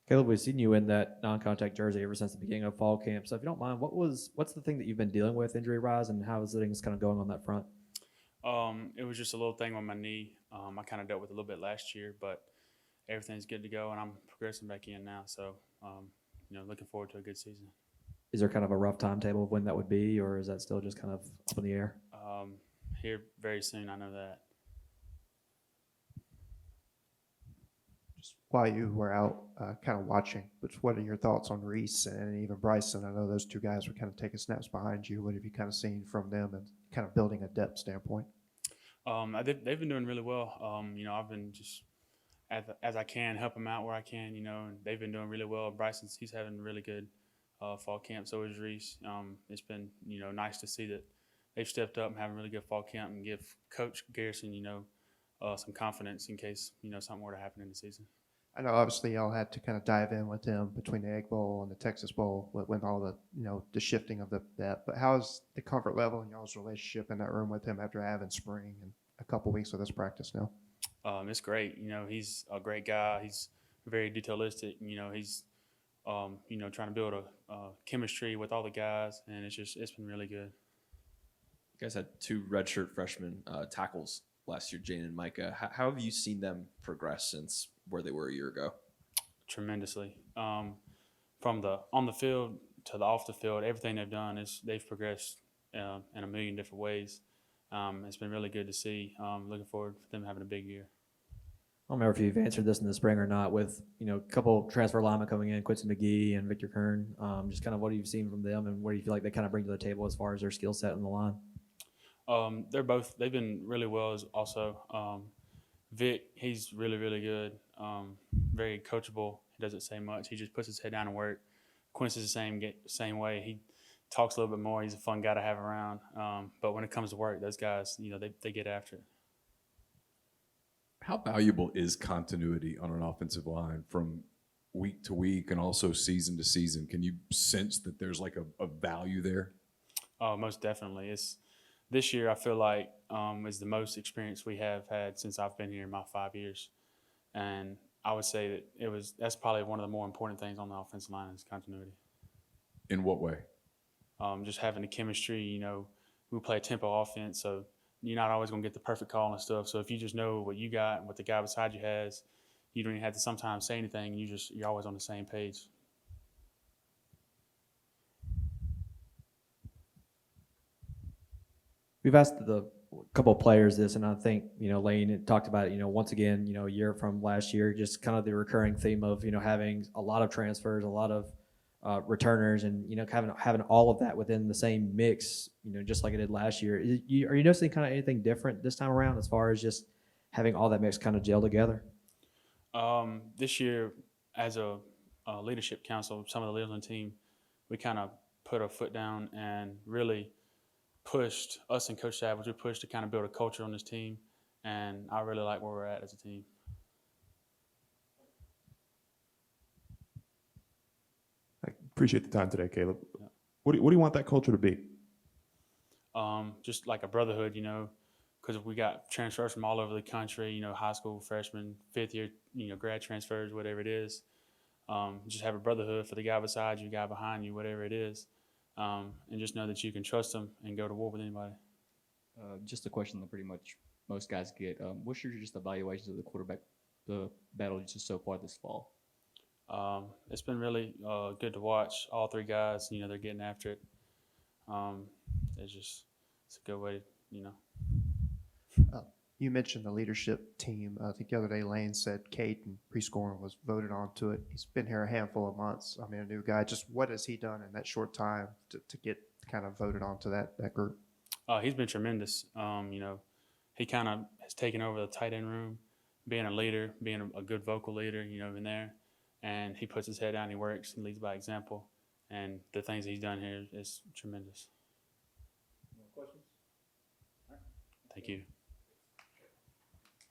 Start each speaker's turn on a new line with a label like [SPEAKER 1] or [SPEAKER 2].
[SPEAKER 1] Caleb, we've seen you in that non-contact jersey ever since the beginning of fall camp. So if you don't mind, what's the thing that you've been dealing with injury-wise, and how is things kind of going on that front?
[SPEAKER 2] It was just a little thing on my knee. I kind of dealt with it a little bit last year, but everything's good to go, and I'm progressing back in now. So, looking forward to a good season.
[SPEAKER 1] Is there kind of a rough timetable of when that would be, or is that still just kind of up in the air?
[SPEAKER 2] Um, Here very soon, I know that.
[SPEAKER 3] Just while you were out kind of watching, but what are your thoughts on Reese and even Bryson? I know those two guys were kind of taking snaps behind you. What have you kind of seen from them and kind of building a depth standpoint?
[SPEAKER 2] They've been doing really well. I've been just as I can help them out where I can. And they've been doing really well. Bryson's he's having really good fall camp. So is Reese. It's been nice to see that they've stepped up and having a really good fall camp and give Coach Garrison some confidence in case something were to happen in the season.
[SPEAKER 3] I know obviously y'all had to kind of dive in with him between the Egg Bowl and the Texas Bowl with all the the shifting of that. But how's the comfort level in y'all's relationship in that room with him after having spring and a couple weeks of this practice now?
[SPEAKER 2] It's great. He's a great guy. He's very detailistic. He's trying to build a chemistry with all the guys, and it's been really good.
[SPEAKER 4] You guys had two redshirt freshmen tackles last year, Jane and Micah. How have you seen them progress since where they were a year ago?
[SPEAKER 2] Tremendously. From the on the field to the off the field, everything they've done is they've progressed in a million different ways. It's been really good to see. Looking forward to them having a big year.
[SPEAKER 1] I don't remember if you've answered this in the spring or not. With a couple transfer linemen coming in, Quincy McGee and Victor Kern, just kind of what have you seen from them, and what do you feel like they kind of bring to the table as far as their skill set in the line?
[SPEAKER 2] They've been really well also. Vic, he's really, really good. Very coachable. He doesn't say much. He just puts his head down and work. Quincy's the same way. He talks a little bit more. He's a fun guy to have around. But when it comes to work, those guys, they get after it.
[SPEAKER 5] How valuable is continuity on an offensive line from week to week and also season to season? Can you sense that there's like a value there?
[SPEAKER 2] Oh, most definitely. This year I feel like is the most experience we have had since I've been here in my 5 years, and I would say that that's probably one of the more important things on the offensive line is continuity.
[SPEAKER 5] In what way?
[SPEAKER 2] Just having the chemistry. We play a tempo offense, so you're not always going to get the perfect call and stuff. So if you just know what you got and what the guy beside you has, you don't even have to sometimes say anything. You're always on the same page.
[SPEAKER 1] We've asked the couple of players this, and I think Lane had talked about it. Once again, a year from last year, just kind of the recurring theme of having a lot of transfers, a lot of returners, and having all of that within the same mix. Just like it did last year. Are you noticing kind of anything different this time around as far as just having all that mix kind of gel together?
[SPEAKER 2] This year, as a leadership council, some of the leaders on the team, we kind of put our foot down and really pushed us and Coach Savage. We pushed to kind of build a culture on this team, and I really like where we're at as a team.
[SPEAKER 6] I appreciate the time today, Caleb.
[SPEAKER 2] Yeah.
[SPEAKER 6] What do you want that culture to be?
[SPEAKER 2] Just like a brotherhood, because we got transfers from all over the country. High school freshmen, fifth year, grad transfers, whatever it is. Just have a brotherhood for the guy beside you, guy behind you, whatever it is. And just know that you can trust them and go to war with anybody.
[SPEAKER 7] Just a question that pretty much most guys get. What's your just evaluations of the quarterback, the battle just so far this fall?
[SPEAKER 2] It's been really good to watch all three guys. They're getting after it. It's a good way,
[SPEAKER 3] You mentioned the leadership team. I think the other day Lane said Caden Prescorn was voted onto it. He's been here a handful of months. I mean, a new guy. Just what has he done in that short time to get kind of voted onto that group?
[SPEAKER 2] He's been tremendous. He kind of has taken over the tight end room, being a leader, being a good vocal leader, in there. And he puts his head down, he works, he leads by example. And the things he's done here is tremendous.
[SPEAKER 6] More questions?
[SPEAKER 2] Thank you.